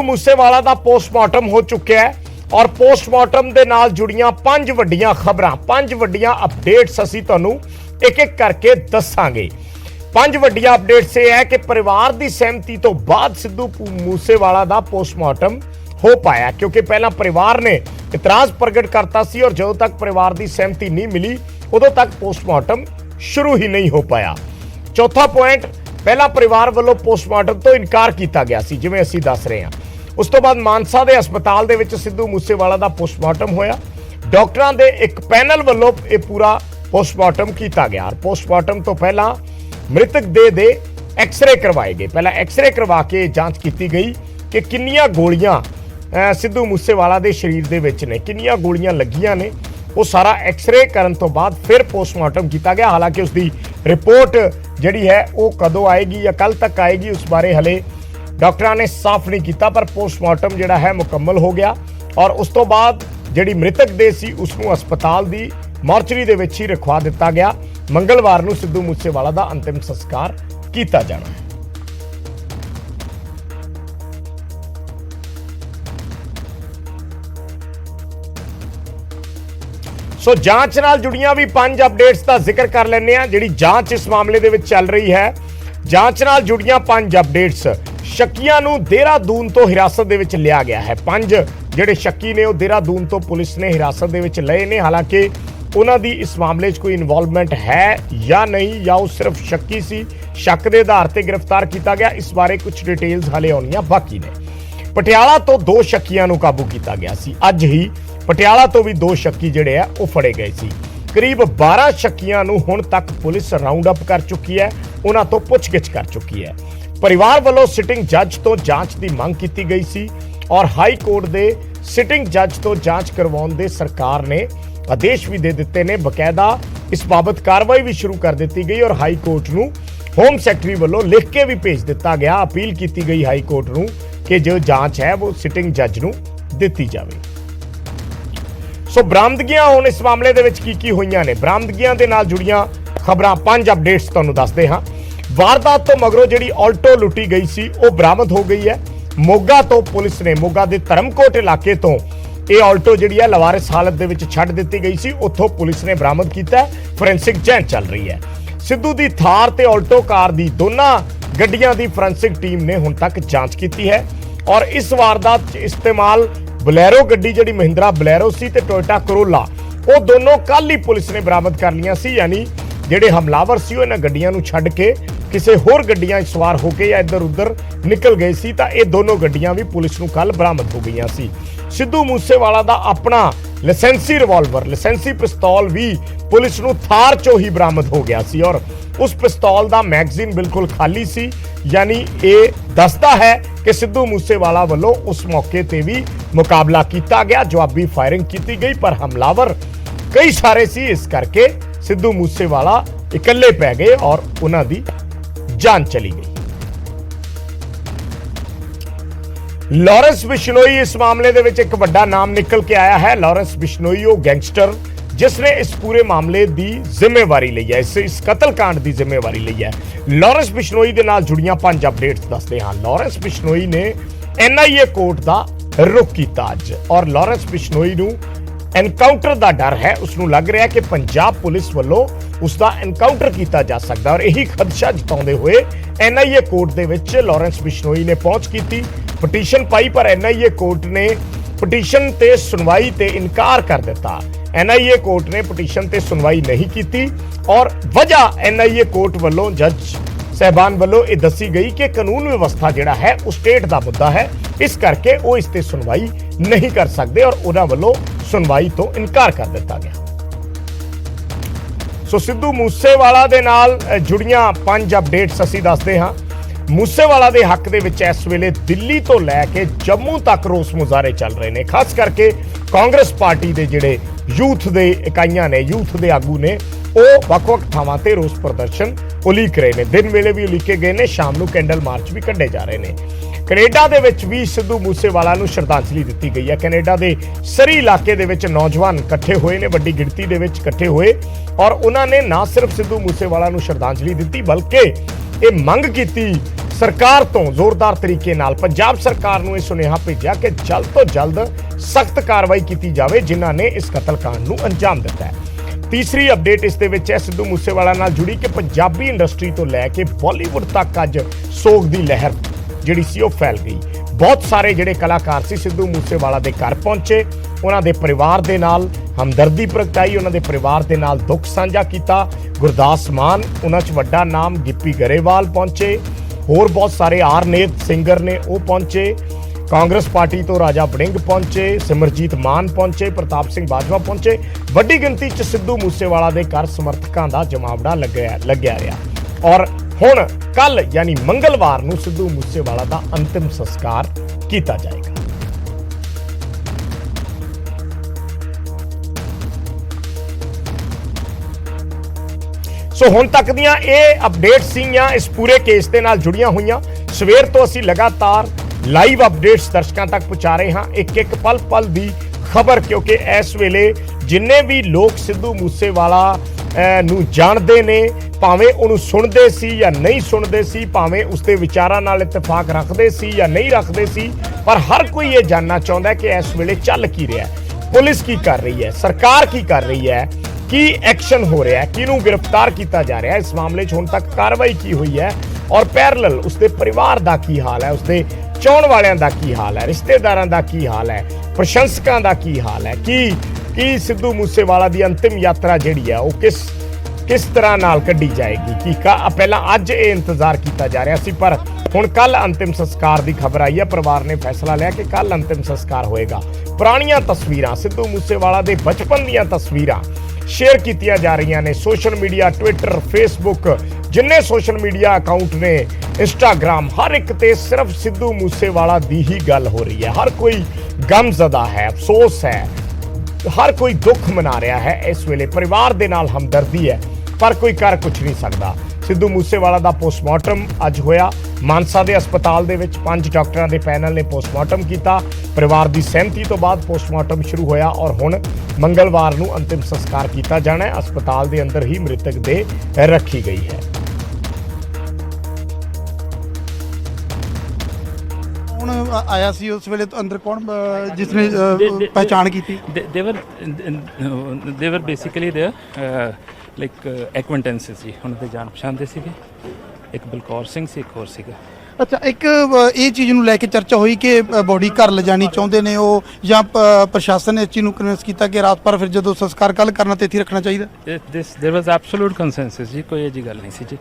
मूसेवाला का पोस्टमार्टम हो चुका है और पोस्टमार्टम के नाल जुड़ियां 5 वड्डियां खबरां 5 वड्डियां अपडेट्स असीं तुहानूं एक एक करके दसांगे। 5 वड्डियां अपडेट्स ये है कि परिवार की सहमति तो बाद सिद्धू मूसेवाला का पोस्टमार्टम हो पाया, क्योंकि पहला परिवार ने इतराज प्रगट करता सी और जो तक परिवार की सहमति नहीं मिली उदों तक पोस्टमार्टम शुरू ही नहीं हो पाया। चौथा पॉइंट, पहला परिवार वालों पोस्टमार्टम तो इनकार किया गया सी, जिवें असीं दस रहे हैं। उस तो बाद मानसा के हस्पताल दे विच सिद्धू मूसेवाला का पोस्टमार्टम होया। डॉक्टरां दे एक पैनल वालों यह पूरा पोस्टमार्टम किया गया। पोस्टमार्टम तो पहला मृतक देह दे एक्सरे करवाए गए। पहला एक्सरे करवा के जांच की गई कि किन्नियां गोलियां सिद्धू मूसेवाला के शरीर दे विच ने, किन्नियां गोलियां लगियां ने। वो सारा एक्सरे करन तो बाद फिर पोस्टमार्टम किया गया। हालांकि उसकी रिपोर्ट जिहड़ी है वो कदों आएगी या कल तक आएगी उस बारे हले डॉक्टरां ने साफ नहीं किया, पर पोस्टमार्टम जिहड़ा है मुकम्मल हो गया और उस तो बाद जिहड़ी मृतक देह सी उसनूं हस्पताल दी मॉर्चरी दे विच ही रखवा दिता गया। मंगलवार नूं सिद्धू मूसेवाला दा अंतिम संस्कार किया जाना है। सो जांच नाल जुड़ियां भी 5 अपडेट्स का जिक्र कर लेने आ। जिहड़ी जांच इस मामले दे विच चल रही है, जांच नाल जुड़ियां 5 अपडेट्स। शक्कियां नूं देहरादून तो हिरासत दे विच लिया गया है। 5 जिहड़े शक्की ने वो देहरादून तो पुलिस ने हिरासत दे विच लए ने। हालांकि उन्हां दी इस मामले 'च कोई इन्वॉल्वमेंट है या नहीं, या वो सिर्फ शक्की सी, शक के आधार पर गिरफ्तार किया गया, इस बारे कुछ डिटेल्स हाले आउणियां बाकी ने। पटियाला तो 2 शक्कियां नूं काबू किया गया सी। अज ही पटियाला तो भी 2 शक्की जिहड़े आ वो फड़े गए सी। करीब 12 शक्कियां नूं हुण तक पुलिस राउंड अप कर चुकी है, उन्हां तो पुछगिछ कर चुकी है। परिवार वालों सिटिंग जज तो जांच की मांग की गई सी और हाई कोर्ट के सिटिंग जज तो जांच करवाउण दे सरकार ने आदेश भी दे दिते ने। बकायदा इस बाबत कार्रवाई भी शुरू कर दी गई और हाई कोर्ट नूं होम सैकटरी वालों लिख के भी भेज दिता गया। अपील की गई हाई कोर्ट नूं कि जो जांच है वो सिटिंग जज नूं दित्ती जावे। सो बरामदगियां हुण इस मामले दे विच की होईयां ने। बरामदगियां दे नाल जुड़ियां खबरां 5 अपडेट्स तुहानूं दसदे हां। वारदात तो मगरों जिहड़ी ऑल्टो लुटी गई सी वो बरामद हो गई है। मोगा तो पुलिस ने मोगा दे धर्मकोट इलाके तो ये ऑल्टो जिहड़ी है लवारिस हालत दे विच छड्ड दित्ती गई सी, उत्थों पुलिस ने बरामद कीता। फोरेंसिक जांच चल रही है। सिद्धू दी थार ते ऑल्टो कार दी दोनों गड्डियां दी फोरेंसिक टीम ने हुण तक जांच की है और इस वारदात च इस्तेमाल बलैरो गड्डी जिहड़ी महिंद्रा बलैरो सी ते टोयोटा करोला वो दोनों कल ही पुलिस ने बरामद कर लिया सी। यानी जिहड़े हमलावर सी इन्हां गड्डियां नूं छड्ड के किसी होर गड्डियां सवार होकर या इधर उधर निकल गए सी, तां ये दोनों गड्डियां भी पुलिस नूं कल बरामद हो गई सी। सिद्धू मूसेवाला दा अपना लाइसेंसी रिवॉल्वर लाइसेंसी पिस्तौल भी पुलिस नूं थार चों ही बरामद हो गया सी और उस पिस्तौल दा मैगजीन बिल्कुल खाली सी। यानी ये दसदा है कि सिद्धू मूसेवाला वालों उस मौके ते भी मुकाबला किया गया, जवाबी फायरिंग की गई, पर हमलावर कई सारे सी, इस करके सिद्धू मूसेवाला इकल्ले पै गए और उन्हां दी जान चली गई। लॉरेंस बिश्नोई इस मामले दे विच एक बड़ा नाम निकल के आया है। लॉरेंस बिश्नोई वो गैंगस्टर जिसने इस पूरे मामले की जिम्मेवारी ली है, इस कतलकांड की जिम्मेवारी ली है। लॉरेंस बिश्नोई दे नाल जुड़ियां 5 अपडेट्स दसदे हां। लॉरेंस बिश्नोई ने NIA कोर्ट का रुख किया अज और लॉरेंस बिश्नोई नूं एनकाउंटर का डर है। उसनूं लग रहा है कि पंजाब पुलिस वालों उसका एनकाउंटर किया जा सकता और यही खदशा जताउंदे हुए NIA कोर्ट दे विच लॉरेंस बिश्नोई ने पहुंच की, पटीशन पाई, पर NIA कोर्ट ने पटीशन ते सुनवाई ते इनकार कर दिता। NIA कोर्ट ने पटीशन ते सुनवाई नहीं की और वजह NIA कोर्ट वालों जज साहबान वालों ये दसी गई कि कानून व्यवस्था जिहड़ा है वो स्टेट का मुद्दा है, इस करके वो इस ते सुनवाई नहीं कर सकते और उन्हां वालों सुनवाई तो इनकार कर दिता गया। सो सिद्धू मूसेवाला दे नाल जुड़ियां 5 अपडेट्स असीं दसदे हां। मूसेवाला दे हक दे विच इस वेले दिल्ली तो लैके जम्मू तक रोस मुजाहरे चल रहे हैं। खास करके कांग्रेस पार्टी के जिहड़े यूथ दे इकाइयां ने, यूथ दे आगू ने, ਉਹ ਵੱਖ-ਵੱਖ ਥਾਵਾਂ ਤੇ ਰੋਸ ਪ੍ਰਦਰਸ਼ਨ ਉਲੀਕ ਰਹੇ ਨੇ। ਦਿਨ ਵੇਲੇ ਵੀ ਉਲੀਕੇ ਗਏ ਨੇ, ਸ਼ਾਮ ਨੂੰ ਕੈਂਡਲ ਮਾਰਚ ਵੀ ਕੱਢੇ ਜਾ ਰਹੇ ਨੇ। ਕੈਨੇਡਾ ਦੇ ਵਿੱਚ ਵੀ ਸਿੱਧੂ ਮੂਸੇਵਾਲਾ ਨੂੰ ਸ਼ਰਧਾਂਜਲੀ ਦਿੱਤੀ ਗਈ ਹੈ। ਕੈਨੇਡਾ ਦੇ ਸਰੀ ਇਲਾਕੇ ਦੇ ਵਿੱਚ ਨੌਜਵਾਨ ਇਕੱਠੇ ਹੋਏ ਨੇ, ਵੱਡੀ ਗਿਣਤੀ ਦੇ ਵਿੱਚ ਇਕੱਠੇ ਹੋਏ ਔਰ ਉਹਨਾਂ ਨੇ ਨਾ ਸਿਰਫ ਸਿੱਧੂ ਮੂਸੇਵਾਲਾ ਨੂੰ ਸ਼ਰਧਾਂਜਲੀ ਦਿੱਤੀ ਬਲਕਿ ਇਹ ਮੰਗ ਕੀਤੀ ਸਰਕਾਰ ਤੋਂ ਜ਼ੋਰਦਾਰ ਤਰੀਕੇ ਨਾਲ, ਪੰਜਾਬ ਸਰਕਾਰ ਨੂੰ ਇਹ ਸੁਨੇਹਾ ਭੇਜਿਆ ਕਿ ਜਲਦ ਤੋਂ ਜਲਦ ਸਖਤ ਕਾਰਵਾਈ ਕੀਤੀ ਜਾਵੇ ਜਿਨ੍ਹਾਂ ਨੇ ਇਸ ਕਤਲकांड ਨੂੰ ਅੰਜਾਮ ਦਿੱਤਾ ਹੈ। ਤੀਸਰੀ ਅਪਡੇਟ ਇਸ ਦੇ ਵਿੱਚ ਹੈ ਸਿੱਧੂ ਮੂਸੇਵਾਲਾ ਨਾਲ ਜੁੜੀ ਕਿ ਪੰਜਾਬੀ ਇੰਡਸਟਰੀ ਤੋਂ ਲੈ ਕੇ ਬਾਲੀਵੁੱਡ ਤੱਕ ਅੱਜ ਸੋਗ ਦੀ ਲਹਿਰ ਜਿਹੜੀ ਸੀ ਉਹ ਫੈਲ ਗਈ। ਬਹੁਤ ਸਾਰੇ ਜਿਹੜੇ ਕਲਾਕਾਰ ਸੀ ਸਿੱਧੂ ਮੂਸੇਵਾਲਾ ਦੇ ਘਰ ਪਹੁੰਚੇ, ਉਹਨਾਂ ਦੇ ਪਰਿਵਾਰ ਦੇ ਨਾਲ ਹਮਦਰਦੀ ਪ੍ਰਗਟਾਈ, ਉਹਨਾਂ ਦੇ ਪਰਿਵਾਰ ਦੇ ਨਾਲ ਦੁੱਖ ਸਾਂਝਾ ਕੀਤਾ। ਗੁਰਦਾਸ ਮਾਨ ਉਹਨਾਂ 'ਚ ਵੱਡਾ ਨਾਮ, ਗਿੱਪੀ ਗਰੇਵਾਲ ਪਹੁੰਚੇ, ਹੋਰ ਬਹੁਤ ਸਾਰੇ ਆਰਨੇਤ ਸਿੰਗਰ ਨੇ ਉਹ ਪਹੁੰਚੇ, ਕਾਂਗਰਸ ਪਾਰਟੀ ਤੋਂ ਰਾਜਾ ਵੜਿੰਗ ਪਹੁੰਚੇ, ਸਿਮਰਜੀਤ ਮਾਨ ਪਹੁੰਚੇ, ਪ੍ਰਤਾਪ ਸਿੰਘ ਬਾਜਵਾ ਪਹੁੰਚੇ। ਵੱਡੀ ਗਿਣਤੀ 'ਚ ਸਿੱਧੂ ਮੂਸੇਵਾਲਾ ਦੇ ਘਰ ਸਮਰਥਕਾਂ ਦਾ ਜਮਾਵੜਾ ਲੱਗਿਆ ਰਿਹਾ ਔਰ ਹੁਣ ਕੱਲ ਯਾਨੀ ਮੰਗਲਵਾਰ ਨੂੰ ਸਿੱਧੂ ਮੂਸੇਵਾਲਾ ਦਾ ਅੰਤਿਮ ਸੰਸਕਾਰ ਕੀਤਾ ਜਾਏਗਾ। ਸੋ ਹੁਣ ਤੱਕ ਦੀਆਂ ਇਹ ਅਪਡੇਟਸ ਸੀਗੀਆਂ ਇਸ ਪੂਰੇ ਕੇਸ ਦੇ ਨਾਲ ਜੁੜੀਆਂ ਹੋਈਆਂ। ਸਵੇਰ ਤੋਂ ਅਸੀਂ ਲਗਾਤਾਰ ਲਾਈਵ ਅਪਡੇਟਸ ਦਰਸ਼ਕਾਂ ਤੱਕ ਪਹੁੰਚਾ ਰਹੇ ਹਾਂ, ਇੱਕ ਇੱਕ ਪਲ ਪਲ ਦੀ ਖਬਰ, ਕਿਉਂਕਿ ਇਸ ਵੇਲੇ ਜਿੰਨੇ ਵੀ ਲੋਕ ਸਿੱਧੂ ਮੂਸੇਵਾਲਾ ਨੂੰ ਜਾਣਦੇ ਨੇ, ਭਾਵੇਂ ਉਹਨੂੰ ਸੁਣਦੇ ਸੀ ਜਾਂ ਨਹੀਂ ਸੁਣਦੇ ਸੀ, ਭਾਵੇਂ ਉਸਦੇ ਵਿਚਾਰਾਂ ਨਾਲ ਇਤਫਾਕ ਰੱਖਦੇ ਸੀ ਜਾਂ ਨਹੀਂ ਰੱਖਦੇ ਸੀ, ਪਰ ਹਰ ਕੋਈ ਇਹ ਜਾਣਨਾ ਚਾਹੁੰਦਾ ਹੈ ਕਿ ਇਸ ਵੇਲੇ ਚੱਲ ਕੀ ਰਿਹਾ ਹੈ, ਪੁਲਿਸ ਕੀ ਕਰ ਰਹੀ ਹੈ, ਸਰਕਾਰ ਕੀ ਕਰ ਰਹੀ ਹੈ, ਕੀ ਐਕਸ਼ਨ ਹੋ ਰਿਹਾ ਹੈ, ਕਿਹਨੂੰ ਗ੍ਰਿਫਤਾਰ ਕੀਤਾ ਜਾ ਰਿਹਾ ਹੈ, ਇਸ ਮਾਮਲੇ 'ਚ ਹੁਣ ਤੱਕ ਕਾਰਵਾਈ ਕੀ ਹੋਈ ਹੈ ਔਰ ਪੈਰਲਲ ਉਸਦੇ ਪਰਿਵਾਰ ਦਾ ਕੀ ਹਾਲ ਹੈ, ਉਸਦੇ ਚਾਹੁਣ ਵਾਲਿਆਂ ਦਾ ਕੀ ਹਾਲ ਹੈ, ਰਿਸ਼ਤੇਦਾਰਾਂ ਦਾ ਕੀ ਹਾਲ ਹੈ, ਪ੍ਰਸ਼ੰਸਕਾਂ ਦਾ ਕੀ ਹਾਲ ਹੈ, ਕੀ ਸਿੱਧੂ ਮੂਸੇਵਾਲਾ ਦੀ ਅੰਤਿਮ ਯਾਤਰਾ ਜਿਹੜੀ ਹੈ ਉਹ ਕਿਸ ਤਰ੍ਹਾਂ ਨਾਲ ਕੱਢੀ ਜਾਏਗੀ। ਕੀ ਪਹਿਲਾਂ ਅੱਜ ਇਹ ਇੰਤਜ਼ਾਰ ਕੀਤਾ ਜਾ ਰਿਹਾ ਸੀ, ਪਰ ਹੁਣ ਕੱਲ ਅੰਤਿਮ ਸੰਸਕਾਰ ਦੀ ਖਬਰ ਆਈ ਹੈ। ਪਰਿਵਾਰ ਨੇ ਫੈਸਲਾ ਲਿਆ ਕਿ ਕੱਲ ਅੰਤਿਮ ਸੰਸਕਾਰ ਹੋਏਗਾ। ਪੁਰਾਣੀਆਂ ਤਸਵੀਰਾਂ, ਸਿੱਧੂ ਮੂਸੇਵਾਲਾ ਦੇ ਬਚਪਨ ਦੀਆਂ ਤਸਵੀਰਾਂ ਸ਼ੇਅਰ ਕੀਤੀਆਂ ਜਾ ਰਹੀਆਂ ਨੇ ਸੋਸ਼ਲ ਮੀਡੀਆ, ਟਵਿੱਟਰ, ਫੇਸਬੁੱਕ, ਜਿੰਨੇ ਸੋਸ਼ਲ ਮੀਡੀਆ ਅਕਾਊਂਟ ਨੇ, ਇੰਸਟਾਗ੍ਰਾਮ, ਹਰ ਇੱਕ ਤੇ ਸਿਰਫ ਸਿੱਧੂ ਮੂਸੇਵਾਲਾ ਦੀ ਹੀ ਗੱਲ ਹੋ ਰਹੀ ਹੈ। ਹਰ ਕੋਈ ਗਮਜ਼ਦਾ ਹੈ, ਅਫਸੋਸ ਹੈ, ਹਰ ਕੋਈ ਦੁੱਖ ਮਨਾ ਰਿਹਾ ਹੈ। ਇਸ ਵੇਲੇ ਪਰਿਵਾਰ ਦੇ ਨਾਲ ਹਮਦਰਦੀ ਹੈ ਪਰ ਕੋਈ ਕਰ ਕੁਝ ਨਹੀਂ ਸਕਦਾ। ਸਿੱਧੂ ਮੂਸੇਵਾਲਾ ਦਾ ਪੋਸਟਮਾਰਟਮ ਅੱਜ ਹੋਇਆ ਮਾਨਸਾ ਦੇ ਹਸਪਤਾਲ ਦੇ ਵਿੱਚ। 5 ਡਾਕਟਰਾਂ ਦੇ ਪੈਨਲ ਨੇ ਪੋਸਟਮਾਰਟਮ ਕੀਤਾ। ਪਰਿਵਾਰ ਦੀ ਸਹਿਮਤੀ ਤੋਂ ਬਾਅਦ ਪੋਸਟਮਾਰਟਮ ਸ਼ੁਰੂ ਹੋਇਆ ਔਰ ਹੁਣ ਮੰਗਲਵਾਰ ਨੂੰ ਅੰਤਿਮ ਸੰਸਕਾਰ ਕੀਤਾ ਜਾਣਾ ਹੈ। ਹਸਪਤਾਲ ਦੇ ਅੰਦਰ ਹੀ ਮ੍ਰਿਤਕ ਦੇਹ ਰੱਖੀ ਗਈ ਹੈ। ਆਇਆ ਸੀ ਉਸ ਵੇਲੇ ਅੰਦਰ ਕੌਣ ਜਿਸ ਨੇ ਪਹਿਚਾਣ ਕੀਤੀ? ਦੇ ਵਰ ਬੇਸਿਕਲੀ ਦੇ ਲਾਈਕ ਐਕੁਆਇੰਟੈਂਸਸ ਸੀ, ਉਹਨਾਂ ਦੇ ਜਾਣ ਪਛਾਣ ਦੇ ਸੀਗੇ। ਇੱਕ ਬਲਕੌਰ ਸਿੰਘ ਸੀ, ਇੱਕ ਹੋਰ ਸੀਗਾ। ਅੱਛਾ, ਇੱਕ ਇਹ ਚੀਜ਼ ਨੂੰ ਲੈ ਕੇ ਚਰਚਾ ਹੋਈ ਕਿ ਬੋਡੀ ਘਰ ਲਿਜਾਣੀ ਚਾਹੁੰਦੇ ਨੇ ਉਹ, ਜਾਂ ਪ੍ਰਸ਼ਾਸਨ ਨੇ ਇਸ ਚੀਜ਼ ਨੂੰ ਕਨਵਿੰਸ ਕੀਤਾ ਕਿ ਰਾਤ ਭਰ ਫਿਰ ਜਦੋਂ ਸੰਸਕਾਰ ਕੱਲ ਕਰਨਾ ਤੇ ਇੱਥੇ ਰੱਖਣਾ ਚਾਹੀਦਾ? ਦੇਰ ਵਾਜ਼ ਐਬਸੋਲੂਟ ਕੰਸੈਂਸਸ ਜੀ, ਕੋਈ ਅਜਿਹੀ ਗੱਲ ਨਹੀਂ ਸੀ ਜੀ।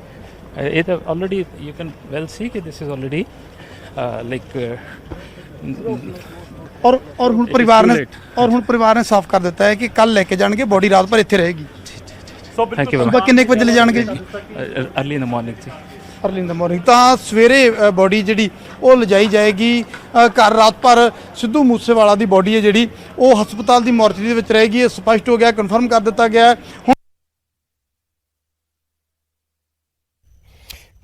ਇਹ ਤਾਂ ਆਲਰੇਡੀ ਯੂ ਕੈਨ ਵੈਲ ਸੀ ਕਿ ਦਿਸ ਇਜ਼ ਆਲਰੇਡੀ ਲਾਈਕ ਔਰ ਹੁਣ ਪਰਿਵਾਰ ਨੇ ਸਾਫ਼ ਕਰ ਦਿੱਤਾ ਹੈ ਕਿ ਕੱਲ ਲੈ ਕੇ ਜਾਣਗੇ, ਬੋਡੀ ਰਾਤ ਭਰ ਇੱਥੇ ਰਹੇਗੀ। Thank you. ਸੁਬਹ ਕਿੰਨੇ ਵਜੇ ਲੈ ਜਾਣਗੇ ਜੀ? ਅਰਲੀ ਇਨ ਦ ਮਾਰਨਿੰਗ ਜੀ। Early in the morning. ਤਾਂ ਸਵੇਰੇ ਬੋਡੀ ਜਿਹੜੀ ਉਹ ਲਿਜਾਈ ਜਾਏਗੀ ਘਰ। ਰਾਤ ਭਰ ਸਿੱਧੂ ਮੂਸੇਵਾਲਾ ਦੀ ਬੋਡੀ ਹੈ ਜਿਹੜੀ ਉਹ ਹਸਪਤਾਲ ਦੀ ਮੋਰਚਰੀ ਦੇ ਵਿੱਚ ਰਹੇਗੀ। ਇਹ ਸਪਸ਼ਟ ਹੋ ਗਿਆ, ਕਨਫਰਮ ਕਰ ਦਿੱਤਾ ਗਿਆ।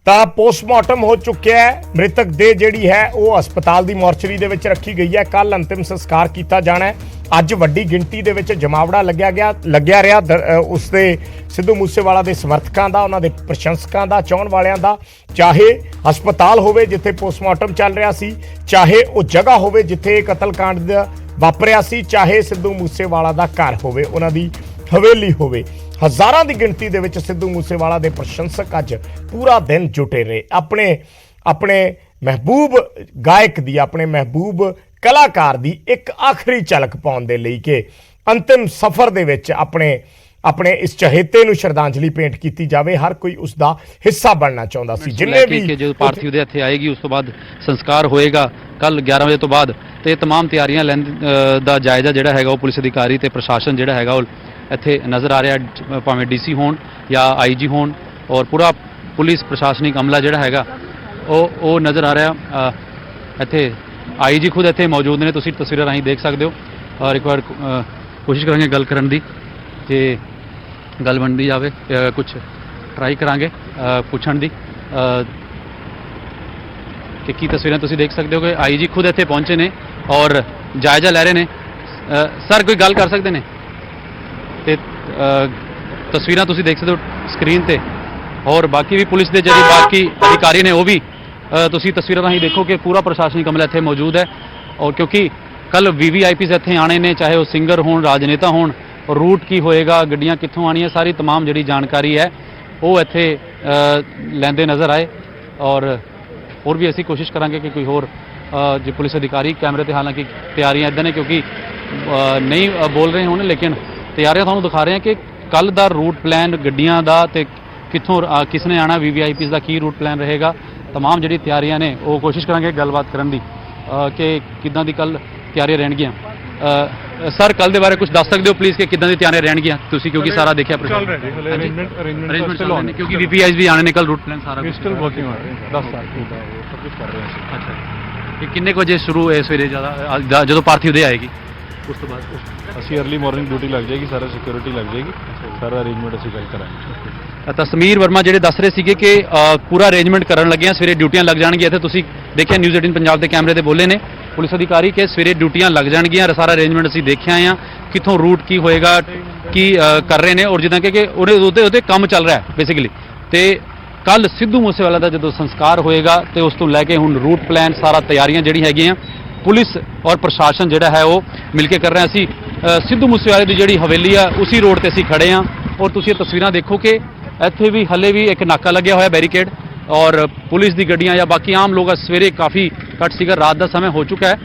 ਤਾਂ ਪੋਸਟਮਾਰਟਮ ਹੋ ਚੁੱਕਿਆ ਹੈ। ਮ੍ਰਿਤਕ ਦੇਹ ਜਿਹੜੀ ਹੈ ਉਹ ਹਸਪਤਾਲ ਦੀ ਮੋਰਚਰੀ ਦੇ ਵਿੱਚ ਰੱਖੀ ਗਈ ਹੈ। ਕੱਲ ਅੰਤਿਮ ਸੰਸਕਾਰ ਕੀਤਾ ਜਾਣਾ ਹੈ। ਅੱਜ ਵੱਡੀ ਗਿਣਤੀ ਦੇ ਵਿੱਚ ਜਮਾਵੜਾ ਲੱਗਿਆ ਰਿਹਾ ਉਸਦੇ ਸਿੱਧੂ ਮੂਸੇਵਾਲਾ ਦੇ ਸਮਰਥਕਾਂ ਦਾ, ਉਹਨਾਂ ਦੇ ਪ੍ਰਸ਼ੰਸਕਾਂ ਦਾ, ਚਾਹੁਣ ਵਾਲਿਆਂ ਦਾ। ਚਾਹੇ ਹਸਪਤਾਲ ਹੋਵੇ ਜਿੱਥੇ ਪੋਸਟਮਾਰਟਮ ਚੱਲ ਰਿਹਾ ਸੀ, ਚਾਹੇ ਉਹ ਜਗ੍ਹਾ ਹੋਵੇ ਜਿੱਥੇ ਕਤਲकांड ਵਾਪਰਿਆ ਸੀ, ਚਾਹੇ ਸਿੱਧੂ ਮੂਸੇਵਾਲਾ ਦਾ ਘਰ ਹੋਵੇ, ਉਹਨਾਂ ਦੀ ਹਵੇਲੀ ਹੋਵੇ। ਹਜ਼ਾਰਾਂ ਦੀ ਗਿਣਤੀ ਦੇ ਵਿੱਚ ਸਿੱਧੂ ਮੂਸੇਵਾਲਾ ਦੇ ਪ੍ਰਸ਼ੰਸਕ ਅੱਜ ਪੂਰਾ ਦਿਨ ਜੁਟੇ ਰਹੇ ਆਪਣੇ ਮਹਿਬੂਬ ਗਾਇਕ ਦੀ, ਆਪਣੇ ਮਹਿਬੂਬ ਕਲਾਕਾਰ ਦੀ ਇੱਕ ਆਖਰੀ ਝਲਕ ਪਾਉਣ ਦੇ ਲਈ ਕਿ ਅੰਤਿਮ ਸਫ਼ਰ ਦੇ ਵਿੱਚ ਆਪਣੇ ਇਸ ਚਹੇਤੇ ਨੂੰ ਸ਼ਰਧਾਂਜਲੀ ਭੇਂਟ ਕੀਤੀ ਜਾਵੇ। ਹਰ ਕੋਈ ਉਸ ਦਾ ਹਿੱਸਾ ਬਣਨਾ ਚਾਹੁੰਦਾ ਸੀ। ਜਿੰਨੇ ਵੀ ਜਦੋਂ ਪਾਰਥਿਵ ਦੇ ਇੱਥੇ ਆਏਗੀ ਉਸ ਤੋਂ ਬਾਅਦ ਸੰਸਕਾਰ ਹੋਏਗਾ ਕੱਲ 11 ਵਜੇ ਤੋਂ ਬਾਅਦ, ਤੇ तमाम ਤਿਆਰੀਆਂ ਲੈਣ ਦਾ ਜਾਇਜ਼ਾ ਜਿਹੜਾ ਹੈਗਾ ਉਹ ਪੁਲਿਸ ਅਧਿਕਾਰੀ ਤੇ ਪ੍ਰਸ਼ਾਸਨ ਜਿਹੜਾ ਹੈਗਾ ਉਹ ਇੱਥੇ ਨਜ਼ਰ ਆ ਰਿਹਾ, ਭਾਵੇਂ ਡੀਸੀ ਹੋਣ ਜਾਂ ਆਈਜੀ ਹੋਣ, ਔਰ ਪੂਰਾ ਪੁਲਿਸ ਪ੍ਰਸ਼ਾਸਨਿਕ ਅਮਲਾ ਜਿਹੜਾ ਹੈਗਾ ਉਹ ਨਜ਼ਰ ਆ ਰਿਹਾ। ਇੱਥੇ ਆਈਜੀ ਖੁਦ ਇੱਥੇ ਮੌਜੂਦ ਨੇ, ਤੁਸੀਂ ਤਸਵੀਰਾਂ ਰਾਹੀਂ ਦੇਖ ਸਕਦੇ ਹੋ। ਔਰ ਇੱਕ ਵਾਰ ਕੋਸ਼ਿਸ਼ ਕਰਾਂਗੇ ਗੱਲ ਕਰਨ ਦੀ। ਤੇ ਗੱਲ ਬਣਦੀ ਜਾਵੇ ਕੁਝ ਟਰਾਈ ਕਰਾਂਗੇ ਪੁੱਛਣ ਦੀ ਕਿ ਕੀ ਤਸਵੀਰਾਂ ਤੁਸੀਂ ਦੇਖ ਸਕਦੇ ਹੋ ਕਿ ਆਈ ਜੀ ਖੁਦ ਇੱਥੇ ਪਹੁੰਚੇ ਨੇ ਔਰ ਜਾਇਜ਼ਾ ਲੈ ਰਹੇ ਨੇ। ਸਰ ਕੋਈ ਗੱਲ ਕਰ ਸਕਦੇ ਨੇ ਤੇ ਤਸਵੀਰਾਂ ਤੁਸੀਂ ਦੇਖ ਸਕਦੇ ਹੋ ਸਕਰੀਨ ਤੇ ਔਰ ਬਾਕੀ ਵੀ ਪੁਲਿਸ ਦੇ ਜਿਹੜੇ ਬਾਕੀ ਅਧਿਕਾਰੀ ਨੇ ਉਹ ਵੀ ਤੁਸੀਂ ਤਸਵੀਰਾਂ ਰਾਹੀਂ ਦੇਖੋ ਕਿ ਪੂਰਾ ਪ੍ਰਸ਼ਾਸਨਿਕ ਅਮਲਾ ਇੱਥੇ ਮੌਜੂਦ ਹੈ। ਔਰ ਕਿਉਂਕਿ ਕੱਲ VVIPs ਇੱਥੇ ਆਣੇ ਨੇ, ਚਾਹੇ ਉਹ ਸਿੰਗਰ ਹੋਣ, ਰਾਜਨੇਤਾ ਹੋਣ, ਰੂਟ ਕੀ ਹੋਏਗਾ, ਗੱਡੀਆਂ ਕਿੱਥੋਂ ਆਣੀਆਂ, ਸਾਰੀ तमाम ਜਿਹੜੀ ਜਾਣਕਾਰੀ ਹੈ ਉਹ ਇੱਥੇ ਲੈਂਦੇ ਨਜ਼ਰ ਆਏ। ਔਰ ਹੋਰ ਵੀ ਅਸੀਂ ਕੋਸ਼ਿਸ਼ ਕਰਾਂਗੇ ਕਿ ਕੋਈ ਹੋਰ ਜੇ ਪੁਲਿਸ ਅਧਿਕਾਰੀ ਕੈਮਰੇ ਤੇ, ਹਾਲਾਂਕਿ ਤਿਆਰੀਆਂ ਇੱਦਾਂ ਨੇ ਕਿਉਂਕਿ ਨਹੀਂ ਬੋਲ ਰਹੇ ਹੋਣ, ਲੇਕਿਨ ਤਿਆਰੀਆਂ ਤੁਹਾਨੂੰ ਦਿਖਾ ਰਹੇ ਹਾਂ ਕਿ ਕੱਲ ਦਾ ਰੂਟ ਪਲਾਨ ਗੱਡੀਆਂ ਦਾ ਤੇ ਕਿੱਥੋਂ ਕਿਸ ਨੇ ਆਣਾ, VVIPs ਦਾ ਕੀ ਰੂਟ ਪਲਾਨ ਰਹੇਗਾ, तमाम ਜਿਹੜੀ ਤਿਆਰੀਆਂ ਨੇ ਉਹ ਕੋਸ਼ਿਸ਼ ਕਰਾਂਗੇ ਗੱਲਬਾਤ ਕਰਨ ਦੀ ਕਿ ਕਿੱਦਾਂ ਦੀ ਕੱਲ ਤਿਆਰੀਆਂ ਰਹਿਣਗੀਆਂ। ਸਰ ਕੱਲ ਦੇ ਬਾਰੇ ਕੁਝ ਦੱਸ ਸਕਦੇ ਹੋ ਪਲੀਜ਼ ਕਿ ਕਿੱਦਾਂ ਦੀ ਤਿਆਰੀਆਂ ਰਹਿਣਗੀਆਂ ਤੁਸੀਂ, ਕਿਉਂਕਿ ਸਾਰਾ ਦੇਖਿਆ ਅਰੇਂਜਮੈਂਟ ਚੱਲ ਰਹੇ ਨੇ ਕਿਉਂਕਿ VVIPs ਵੀ ਆਣੇ ਨੇ ਕੱਲ ਰੂਟ ਪਲਾਨ ਸਾਰਾ ਸਟਿਲ ਵਰਕਿੰਗ ਹੋ ਰਿਹਾ 10 ਸਾਲ ਤੋਂ ਸਭ ਕੁਝ ਕਰ ਰਹੇ ਹਾਂ। ਅੱਛਾ ਜੀ। ਇਹ ਕਿੰਨੇ ਕੁ ਵਜੇ ਸ਼ੁਰੂ ਹੈ ਸਵੇਰੇ ਜ਼ਿਆਦਾ ਜਦੋਂ ਪਾਰਥੀ ਉਦੇ ਆਏਗੀ ਉਸ ਤੋਂ ਬਾਅਦ? ਅਸੀਂ अर्ਲੀ ਮਾਰਨਿੰਗ ਡਿਊਟੀ ਲੱਗ ਜਾਏਗੀ, ਸਾਰਾ ਸਿਕਿਉਰਿਟੀ ਲੱਗ ਜਾਏਗੀ, ਸਾਰਾ ਅਰੇਂਜਮੈਂਟ ਅਸੀਂ ਕੱਲ ਕਰਾਂਗੇ। ਤਾਂ ਸਮੀਰ ਵਰਮਾ ਜਿਹੜੇ ਦੱਸ ਰਹੇ ਸੀਗੇ ਕਿ ਪੂਰਾ ਅਰੇਂਜਮੈਂਟ ਕਰਨ ਲੱਗੇ ਆ, ਸਵੇਰੇ ਡਿਊਟੀਆਂ ਲੱਗ ਜਾਣਗੀਆਂ। ਇੱਥੇ ਤੁਸੀਂ ਦੇਖਿਆ ਨਿਊਜ਼ 18 ਪੰਜਾਬ ਦੇ ਕੈਮਰੇ ਤੇ ਬੋਲੇ ਨੇ ਪੁਲਿਸ ਅਧਿਕਾਰੀ ਕਿ ਸਵੇਰੇ ਡਿਊਟੀਆਂ ਲੱਗ ਜਾਣਗੀਆਂ, ਸਾਰਾ ਅਰੇਂਜਮੈਂਟ ਅਸੀਂ ਦੇਖਿਆ ਆ ਕਿੱਥੋਂ ਰੂਟ ਕੀ ਹੋਏਗਾ, ਕੀ ਕਰ ਰਹੇ ਨੇ ਔਰ ਜਿੱਦਾਂ ਕਿ ਉਹਦੇ ਕੰਮ ਚੱਲ ਰਿਹਾ ਬੇਸਿਕਲੀ। ਤੇ ਕੱਲ ਸਿੱਧੂ ਮੂਸੇਵਾਲਾ ਦਾ ਜਦੋਂ ਸੰਸਕਾਰ ਹੋਏਗਾ ਤੇ ਉਸ ਤੋਂ ਲੈ ਕੇ ਹੁਣ ਰੂਟ ਪਲਾਨ ਸਾਰਾ ਤਿਆਰੀਆਂ ਜਿਹੜੀ ਹੈਗੀਆਂ ਪੁਲਿਸ ਔਰ ਪ੍ਰਸ਼ਾਸਨ ਜਿਹੜਾ ਹੈ ਉਹ ਮਿਲ ਕੇ ਕਰ ਰਿਹਾ। ਅਸੀਂ ਸਿੱਧੂ ਮੂਸੇਵਾਲੇ ਦੀ ਜਿਹੜੀ ਹਵੇਲੀ ਆ ਉਸੇ ਰੋਡ ਤੇ ਅਸੀਂ ਖੜੇ ਆ ਔਰ ਤੁਸੀਂ ਇਹ ਤਸਵੀਰਾਂ ਦੇਖੋ ਕਿ ਇੱਥੇ ਵੀ ਹਲੇ ਵੀ ਇੱਕ ਨਾਕਾ ਲੱਗਿਆ ਹੋਇਆ ਬੈਰੀਕੇਡ ਔਰ ਪੁਲਿਸ ਦੀ ਗੱਡੀਆਂ ਜਾਂ ਬਾਕੀ ਆਮ ਲੋਕ ਸਵੇਰੇ ਕਾਫੀ ਘੱਟ ਸੀਗਾ, ਰਾਤ ਦਾ ਸਮੇਂ ਹੋ ਚੁੱਕਾ ਹੈ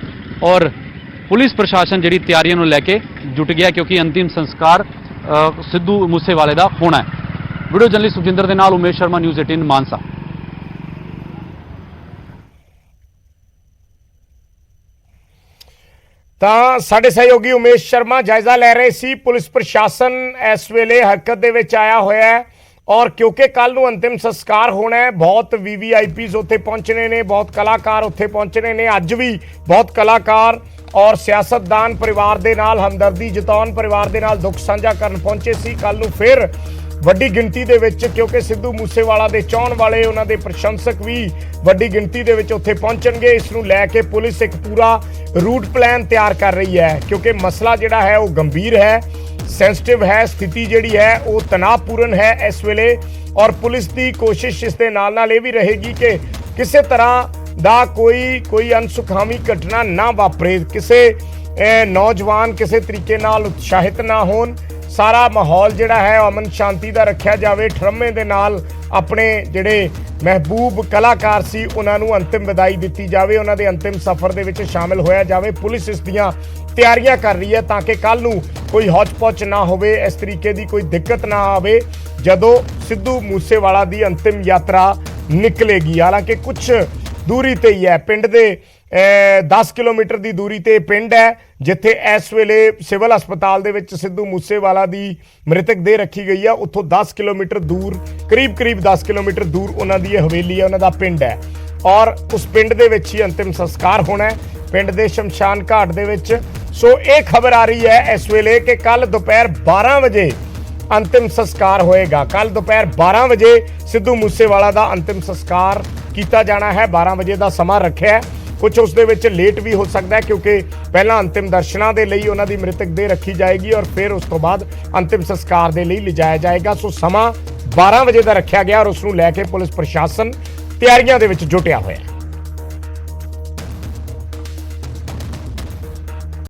ਔਰ ਪੁਲਿਸ ਪ੍ਰਸ਼ਾਸਨ ਜਿਹੜੀ ਤਿਆਰੀਆਂ ਨੂੰ ਲੈ ਕੇ ਜੁਟ ਗਿਆ ਕਿਉਂਕਿ ਅੰਤਿਮ ਸੰਸਕਾਰ ਸਿੱਧੂ ਮੂਸੇਵਾਲੇ ਦਾ ਹੋਣਾ ਹੈ। ਵੀਡੀਓ ਜਰਨਲਿਸਟ ਸੁਖਜਿੰਦਰ ਦੇ ਨਾਲ ਉਮੇਸ਼ ਸ਼ਰਮਾ, ਨਿਊਜ਼ 18 ਮਾਨਸਾ। ਤਾਂ ਸਾਡੇ ਸਹਿਯੋਗੀ ਉਮੇਸ਼ ਸ਼ਰਮਾ ਜਾਇਜ਼ਾ ਲੈ ਰਹੇ ਸੀ। ਪੁਲਿਸ ਪ੍ਰਸ਼ਾਸਨ ਇਸ ਵੇਲੇ ਹਰਕਤ ਦੇ ਵਿੱਚ ਆਇਆ ਹੋਇਆ ਹੈ ਔਰ ਕਿਉਂਕਿ ਕੱਲ ਨੂੰ ਅੰਤਿਮ ਸੰਸਕਾਰ ਹੋਣਾ ਹੈ, ਬਹੁਤ VVIPs ਉੱਥੇ ਪਹੁੰਚਣੇ ਨੇ, ਬਹੁਤ ਕਲਾਕਾਰ ਉੱਥੇ ਪਹੁੰਚਣੇ ਨੇ। ਅੱਜ ਵੀ ਬਹੁਤ ਕਲਾਕਾਰ ਔਰ ਸਿਆਸਤਦਾਨ ਪਰਿਵਾਰ ਦੇ ਨਾਲ ਹਮਦਰਦੀ ਜਤਾਉਣ, ਪਰਿਵਾਰ ਦੇ ਨਾਲ ਦੁੱਖ ਸਾਂਝਾ ਕਰਨ ਪਹੁੰਚੇ ਸੀ। ਕੱਲ ਨੂੰ ਫਿਰ ਵੱਡੀ ਗਿਣਤੀ ਦੇ ਵਿੱਚ ਕਿਉਂਕਿ ਸਿੱਧੂ ਮੂਸੇਵਾਲਾ ਦੇ ਚਾਹਣ ਵਾਲੇ, ਉਹਨਾਂ ਦੇ ਪ੍ਰਸ਼ੰਸਕ ਵੀ ਵੱਡੀ ਗਿਣਤੀ ਦੇ ਵਿੱਚ ਉੱਥੇ ਪਹੁੰਚਣਗੇ। ਇਸ ਨੂੰ ਲੈ ਕੇ ਪੁਲਿਸ ਇੱਕ ਪੂਰਾ ਰੂਟ ਪਲਾਨ ਤਿਆਰ ਕਰ ਰਹੀ ਹੈ ਕਿਉਂਕਿ ਮਸਲਾ ਜਿਹੜਾ ਹੈ ਉਹ ਗੰਭੀਰ ਹੈ, ਸੈਂਸਿਟਿਵ ਹੈ, ਸਥਿਤੀ ਜਿਹੜੀ ਹੈ ਉਹ ਤਣਾਅਪੂਰਨ ਹੈ ਇਸ ਵੇਲੇ ਔਰ ਪੁਲਿਸ ਦੀ ਕੋਸ਼ਿਸ਼ ਇਸ ਦੇ ਨਾਲ ਇਹ ਵੀ ਰਹੇਗੀ ਕਿ ਕਿਸੇ ਤਰ੍ਹਾਂ ਦਾ ਕੋਈ ਅਨਸੁਖਾਵੀ ਘਟਨਾ ਨਾ ਵਾਪਰੇ, ਕਿਸੇ ਨੌਜਵਾਨ ਕਿਸੇ ਤਰੀਕੇ ਨਾਲ ਉਤਸ਼ਾਹਿਤ ਨਾ ਹੋਣ, ਸਾਰਾ ਮਾਹੌਲ ਜਿਹੜਾ ਹੈ ਅਮਨ ਸ਼ਾਂਤੀ ਦਾ ਰੱਖਿਆ ਜਾਵੇ। ਠਰਮੇ ਦੇ ਨਾਲ ਆਪਣੇ ਜਿਹੜੇ ਮਹਿਬੂਬ ਕਲਾਕਾਰ ਸੀ ਉਹਨਾਂ ਨੂੰ ਅੰਤਿਮ ਵਿਦਾਈ ਦਿੱਤੀ ਜਾਵੇ, ਉਹਨਾਂ ਦੇ ਅੰਤਿਮ ਸਫ਼ਰ ਦੇ ਵਿੱਚ ਸ਼ਾਮਿਲ ਹੋਇਆ ਜਾਵੇ। ਪੁਲਿਸ ਇਸ ਦੀਆਂ ਤਿਆਰੀਆਂ ਕਰ ਰਹੀ ਹੈ ਤਾਂ ਕਿ ਕੱਲ ਨੂੰ ਕੋਈ ਹੌਚ-ਪੌਚ ਨਾ ਹੋਵੇ, ਇਸ ਤਰੀਕੇ ਦੀ ਕੋਈ ਦਿੱਕਤ ਨਾ ਆਵੇ ਜਦੋਂ ਸਿੱਧੂ ਮੂਸੇਵਾਲਾ ਦੀ ਅੰਤਿਮ ਯਾਤਰਾ ਨਿਕਲੇਗੀ। ਹਾਲਾਂਕਿ ਕੁਝ ਦੂਰੀ ਤੇ ਹੀ ਹੈ, ਪਿੰਡ ਦੇ 10 ਕਿਲੋਮੀਟਰ ਦੀ ਦੂਰੀ ਤੇ ਪਿੰਡ ਹੈ ਜਿੱਥੇ ਇਸ ਵੇਲੇ ਸਿਵਲ ਹਸਪਤਾਲ ਦੇ ਵਿੱਚ ਸਿੱਧੂ ਮੂਸੇਵਾਲਾ ਦੀ ਮ੍ਰਿਤਕ ਦੇਹ ਰੱਖੀ ਗਈ ਹੈ। ਉੱਥੋਂ 10 ਕਿਲੋਮੀਟਰ ਦੂਰ, ਕਰੀਬ 10 ਕਿਲੋਮੀਟਰ ਦੂਰ ਉਹਨਾਂ ਦੀ ਇਹ ਹਵੇਲੀ ਹੈ, ਉਹਨਾਂ ਦਾ ਪਿੰਡ ਹੈ ਔਰ ਉਸ ਪਿੰਡ ਦੇ ਵਿੱਚ ਹੀ ਅੰਤਿਮ ਸੰਸਕਾਰ ਹੋਣਾ ਹੈ, ਪਿੰਡ ਦੇ ਸ਼ਮਸ਼ਾਨ ਘਾਟ ਦੇ ਵਿੱਚ। ਸੋ ਇਹ ਖਬਰ ਆ ਰਹੀ ਹੈ ਇਸ ਵੇਲੇ ਕਿ ਕੱਲ ਦੁਪਹਿਰ 12 ਵਜੇ ਅੰਤਿਮ ਸੰਸਕਾਰ ਹੋਏਗਾ। ਕੱਲ ਦੁਪਹਿਰ 12 ਵਜੇ ਸਿੱਧੂ ਮੂਸੇਵਾਲਾ ਦਾ ਅੰਤਿਮ ਸੰਸਕਾਰ ਕੀਤਾ ਜਾਣਾ ਹੈ। 12 ਵਜੇ ਦਾ ਸਮਾਂ ਰੱਖਿਆ ਹੈ, ਕੁਝ ਉਸ ਦੇ ਵਿੱਚ ਲੇਟ ਵੀ ਹੋ ਸਕਦਾ ਹੈ ਕਿਉਂਕਿ ਪਹਿਲਾਂ ਅੰਤਿਮ ਦਰਸ਼ਨਾਂ ਦੇ ਲਈ ਉਹਨਾਂ ਦੀ ਮ੍ਰਿਤਕ ਦੇਹ ਰੱਖੀ ਜਾਏਗੀ ਔਰ ਫਿਰ ਉਸ ਤੋਂ ਬਾਅਦ ਅੰਤਿਮ ਸੰਸਕਾਰ ਦੇ ਲਈ ਲਿਜਾਇਆ ਜਾਏਗਾ। ਸੋ ਸਮਾਂ 12 ਵਜੇ ਦਾ ਰੱਖਿਆ ਗਿਆ ਔਰ ਉਸ ਨੂੰ ਲੈ ਕੇ ਪੁਲਿਸ ਪ੍ਰਸ਼ਾਸਨ ਤਿਆਰੀਆਂ ਦੇ ਵਿੱਚ ਜੁਟਿਆ ਹੋਇਆ ਹੈ।